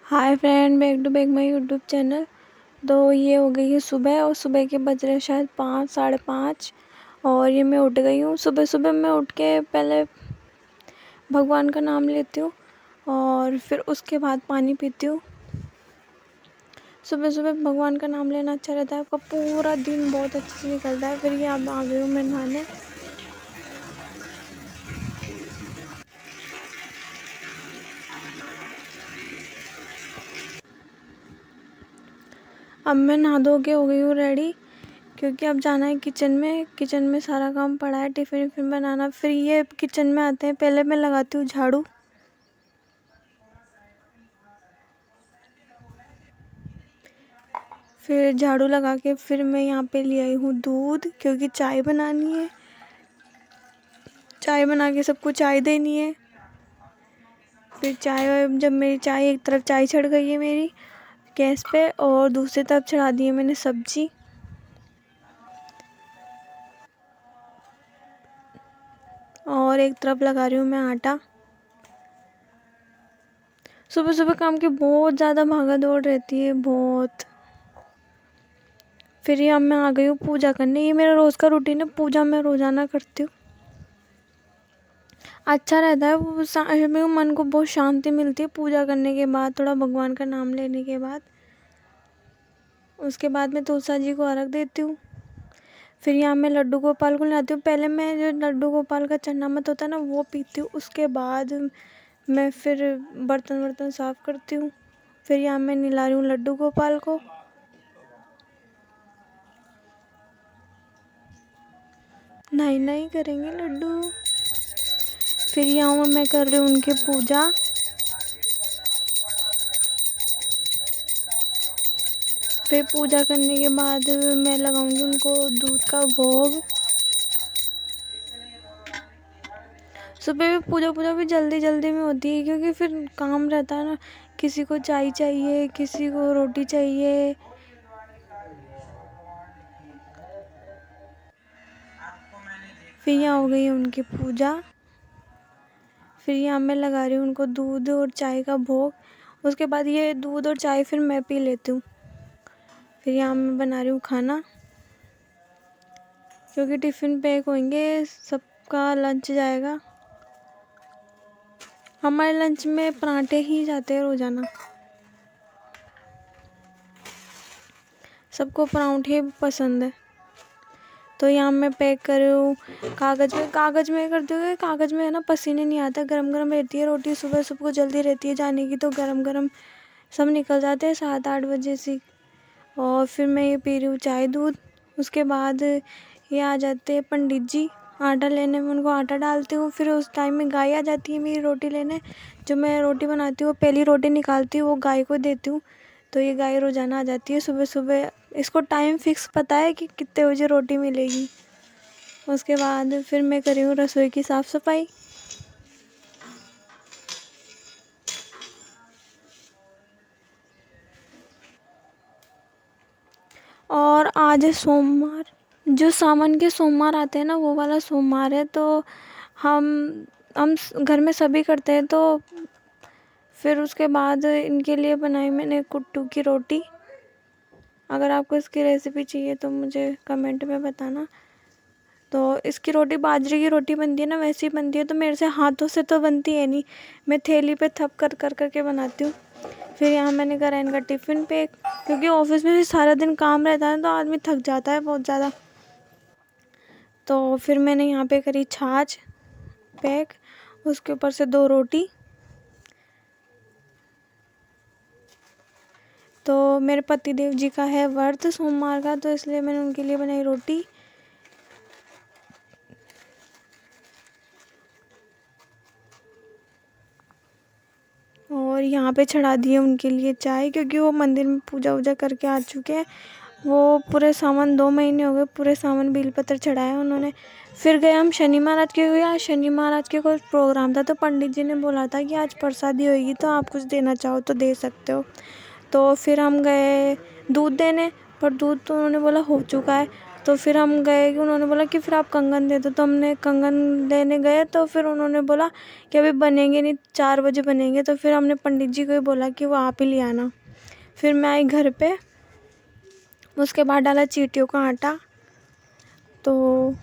Hi friend, back to back my YouTube channel. तो ये हो गई है सुबह और सुबह के बज रहे शायद 5 साढ़े 5 और ये मैं उठ गई हूँ। सुबह सुबह मैं उठ के पहले भगवान का नाम लेती हूँ और फिर उसके बाद पानी पीती हूँ। सुबह सुबह भगवान का नाम लेना अच्छा रहता है, आपका पूरा दिन बहुत अच्छे से निकलता है। फिर ये अब आ गई हूँ मैं नहाने। अब मैं नहा धो के हो गई हूँ रेडी, क्योंकि अब जाना है किचन में सारा काम पड़ा है, टिफ़िन विफ़िन बनाना। फिर ये किचन में आते हैं, पहले मैं लगाती हूँ झाड़ू, फिर झाड़ू लगा के फिर मैं यहाँ पे ले आई हूँ दूध, क्योंकि चाय बनानी है। चाय बना के सबको चाय देनी है। फिर जब मेरी चाय एक तरफ चाय चढ़ गई है मेरी गैस पे और दूसरी तरफ चढ़ा दी है मैंने सब्जी। और एक तरफ लगा रही हूँ मैं आटा। सुबह सुबह काम की बहुत ज़्यादा भागा दौड़ रहती है, बहुत। फिर ये अब मैं आ गई हूँ पूजा करने। ये मेरा रोज़ का रूटीन है, पूजा मैं रोज़ाना करती हूँ। अच्छा रहता है वो, मेरे मन को बहुत शांति मिलती है पूजा करने के बाद, थोड़ा भगवान का नाम लेने के बाद। उसके बाद मैं तुलसा जी को अर्घ देती हूँ। फिर यहाँ मैं लड्डू गोपाल को लाती हूँ। पहले मैं जो लड्डू गोपाल का चरनामृत होता है ना, वो पीती हूँ। उसके बाद मैं फिर बर्तन वर्तन साफ़ करती हूँ। फिर यहाँ मैं नहला रही हूँ लड्डू गोपाल को। नहाई नहाई करेंगे लड्डू। फिर यहाँ मैं कर रही हूँ उनकी पूजा। फिर पूजा करने के बाद मैं लगाऊंगी उनको दूध का भोग। सुबह भी पूजा भी जल्दी जल्दी में होती है, क्योंकि फिर काम रहता है ना, किसी को चाय चाहिए, किसी को रोटी चाहिए। फिर यहाँ हो गई है उनकी पूजा। फिर यहाँ मैं लगा रही हूँ उनको दूध और चाय का भोग। उसके बाद ये दूध और चाय फिर मैं पी लेती हूँ। फिर यहाँ मैं बना रही हूँ खाना, क्योंकि टिफ़िन पैक होंगे, सबका लंच जाएगा। हमारे लंच में पराठे ही जाते हैं रोज़ाना, सबको पराठे पसंद है। तो यहाँ मैं पैक कर रही हूँ कागज़ में करती हूँ। कागज़ में है ना, पसीने नहीं आता, गरम गरम रहती है रोटी। सुबह सबको जल्दी रहती है जाने की, तो गरम गरम सब निकल जाते हैं 7-8 बजे से। और फिर मैं ये पी रही हूँ चाय दूध। उसके बाद ये आ जाते हैं पंडित जी आटा लेने में, उनको आटा डालती हूँ। फिर उस टाइम में गाय आ जाती है मेरी रोटी लेने। जो मैं रोटी बनाती हूँ, पहली रोटी निकालती हूँ, वो गाय को देती हूँ। तो ये गाय रोज़ाना आ जाती है सुबह सुबह। इसको टाइम फिक्स पता है कि कितने बजे रोटी मिलेगी। उसके बाद फिर मैं करी हूँ रसोई की साफ़ सफाई। और आज है सोमवार, जो सावन के सोमवार आते हैं ना, वो वाला सोमवार है। तो हम घर में सभी करते हैं। तो फिर उसके बाद इनके लिए बनाई मैंने कुट्टू की रोटी। अगर आपको इसकी रेसिपी चाहिए तो मुझे कमेंट में बताना। तो इसकी रोटी बाजरे की रोटी बनती है ना, वैसी बनती है। तो मेरे से हाथों से तो बनती है नहीं, मैं थैली पे थप कर के बनाती हूँ। फिर यहाँ मैंने करा इनका टिफ़िन पैक, क्योंकि ऑफिस में भी सारा दिन काम रहता है तो आदमी थक जाता है बहुत ज़्यादा। तो फिर मैंने यहाँ पे करी छाछ पैक, उसके ऊपर से 2 रोटी। तो मेरे पति देव जी का है व्रत सोमवार का, तो इसलिए मैंने उनके लिए बनाई रोटी। और यहाँ पे चढ़ा दिए उनके लिए चाय, क्योंकि वो मंदिर में पूजा वूजा करके आ चुके हैं। वो पूरे सावन 2 महीने हो गए, पूरे सावन बेलपत्र चढ़ाया उन्होंने। फिर गए हम शनि महाराज के, हुए आज शनि महाराज के कोई प्रोग्राम था, तो पंडित जी ने बोला था कि आज प्रसादी होगी, तो आप कुछ देना चाहो तो दे सकते हो। तो फिर हम गए दूध देने, पर दूध तो उन्होंने बोला हो चुका है। तो फिर हम गए कि उन्होंने बोला कि फिर आप कंगन दे दो, तो हमने कंगन लेने गए। तो फिर उन्होंने बोला कि अभी बनेंगे नहीं, 4 बजे बनेंगे। तो फिर हमने पंडित जी को ही बोला कि वो आप ही ले आना। फिर मैं आई घर पे, उसके बाद डाला चींटियों का आटा। तो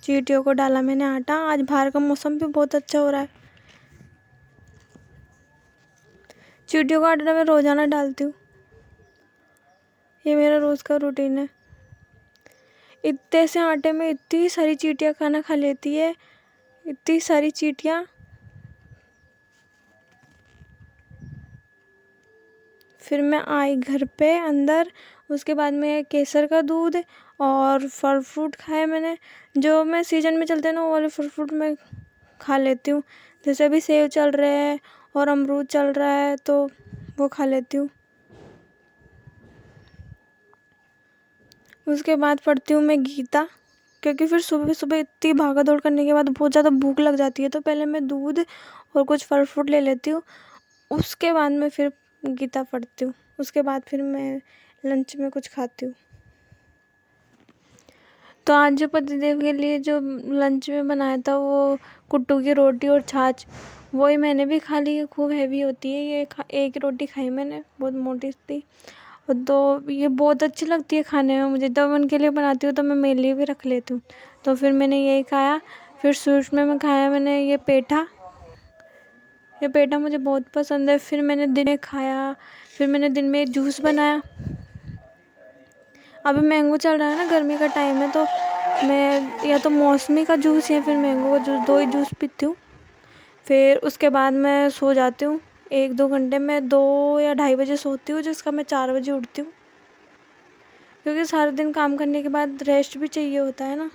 चींटियों को डाला मैंने आटा। आज बाहर का मौसम भी बहुत अच्छा हो रहा है। चींटियों का आटा मैं रोज़ाना डालती हूँ, ये मेरा रोज़ का रूटीन है। इतने से आटे में इतनी सारी चींटियाँ खाना खा लेती है, इतनी सारी चींटियाँ। फिर मैं आई घर पे अंदर, उसके बाद में केसर का दूध और फल फ्रूट खाए मैंने। जो मैं सीजन में चलते हैं ना वो वाले फल फ्रूट मैं खा लेती हूँ। जैसे अभी सेब चल रहे हैं और अमरूद चल रहा है तो वो खा लेती हूँ। उसके बाद पढ़ती हूँ मैं गीता, क्योंकि फिर सुबह सुबह इतनी भागा दौड़ करने के बाद बहुत ज़्यादा भूख लग जाती है। तो पहले मैं दूध और कुछ फल फ्रूट ले लेती हूँ, उसके बाद मैं फिर गीता पढ़ती हूँ। उसके बाद फिर मैं लंच में कुछ खाती हूँ। तो आज जो पतिदेव के लिए जो लंच में बनाया था वो कुट्टू की रोटी और छाछ, वही मैंने भी खा ली। खूब हैवी होती है ये, एक रोटी खाई मैंने, बहुत मोटी थी। तो ये बहुत अच्छी लगती है खाने में मुझे। जब उनके लिए बनाती हूँ तो मैं मेरे लिए भी रख लेती हूँ। तो फिर मैंने यही खाया। फिर स्वीट्स में मैं खाया मैंने ये पेठा। ये पेठा मुझे बहुत पसंद है। फिर मैंने दिन में खाया। फिर मैंने दिन में एक जूस बनाया। अभी मैंगो चल रहा है ना, गर्मी का टाइम है, तो मैं या तो मौसमी का जूस या फिर मैंगो का जूस, 2 ही जूस पीती हूँ। फिर उसके बाद मैं सो जाती हूँ 1-2 घंटे में। 2 या 2:30 बजे सोती हूँ, जिसका मैं 4 बजे उठती हूँ, क्योंकि सारा दिन काम करने के बाद रेस्ट भी चाहिए होता है ना।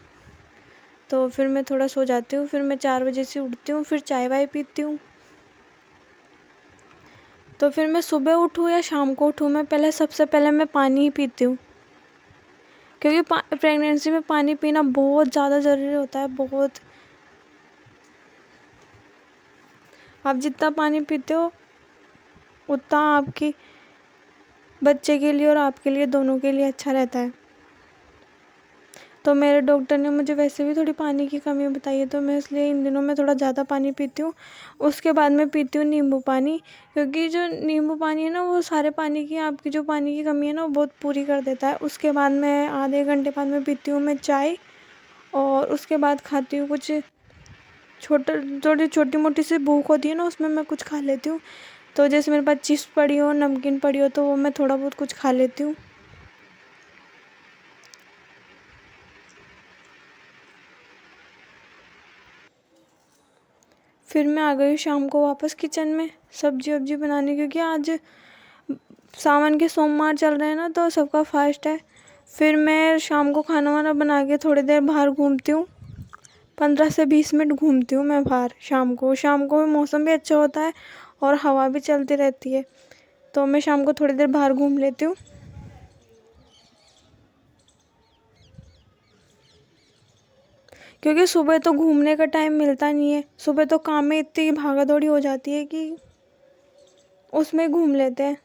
तो फिर मैं थोड़ा सो जाती हूँ। फिर मैं 4 बजे से उठती हूँ। फिर चाय वाय पीती हूँ। तो फिर मैं सुबह उठूँ या शाम को उठूँ, मैं सबसे पहले मैं पानी ही पीती हूँ, क्योंकि प्रेगनेंसी में पानी पीना बहुत ज़्यादा ज़रूरी होता है, बहुत। आप जितना पानी पीते हो उतना आपकी बच्चे के लिए और आपके लिए, दोनों के लिए अच्छा रहता है। तो मेरे डॉक्टर ने मुझे वैसे भी थोड़ी पानी की कमी बताई है, तो मैं इसलिए इन दिनों में थोड़ा ज़्यादा पानी पीती हूँ। उसके बाद मैं पीती हूँ नींबू पानी, क्योंकि जो नींबू पानी है ना वो सारे पानी की, आपकी जो पानी की कमी है ना वो बहुत पूरी कर देता है। उसके बाद मैं आधे घंटे बाद में पीती हूँ मैं चाय, और उसके बाद खाती हूँ कुछ थोड़ी छोटी मोटी सी भूख होती है ना, उसमें मैं कुछ खा लेती हूँ। तो जैसे मेरे पास चिप्स पड़ी हो, नमकीन पड़ी हो, तो वो मैं थोड़ा बहुत कुछ खा लेती हूँ। फिर मैं आ गई शाम को वापस किचन में सब्जी वब्जी बनाने, क्योंकि आज सावन के सोमवार चल रहे हैं ना, तो सबका फास्ट है। फिर मैं शाम को खाना वाना बना के थोड़ी देर बाहर घूमती हूँ, 15 से 20 मिनट घूमती हूँ मैं बाहर शाम को। शाम को मौसम भी अच्छा होता है और हवा भी चलती रहती है, तो मैं शाम को थोड़ी देर बाहर घूम लेती हूँ। क्योंकि सुबह तो घूमने का टाइम मिलता नहीं है, सुबह तो काम में इतनी भागा दौड़ी हो जाती है कि उसमें घूम लेते हैं।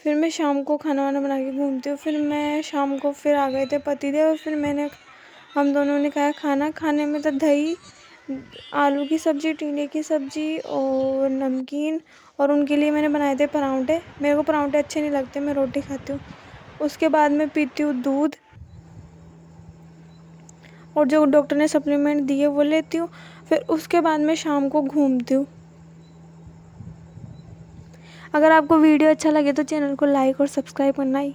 फिर मैं शाम को खाना वाना बना के घूमती हूँ। फिर मैं शाम को फिर आ गए थे पतिदेव, और फिर हम दोनों ने खाया खाना। खाने में तो दही, आलू की सब्ज़ी, टिंडे की सब्ज़ी और नमकीन, और उनके लिए मैंने बनाए थे पराँठे। मेरे को पराँठे अच्छे नहीं लगते, मैं रोटी खाती हूँ। उसके बाद मैं पीती हूँ दूध, और जो डॉक्टर ने सप्लीमेंट दिए वो लेती हूँ। फिर उसके बाद मैं शाम को घूमती हूँ। अगर आपको वीडियो अच्छा लगे तो चैनल को लाइक और सब्सक्राइब करना ही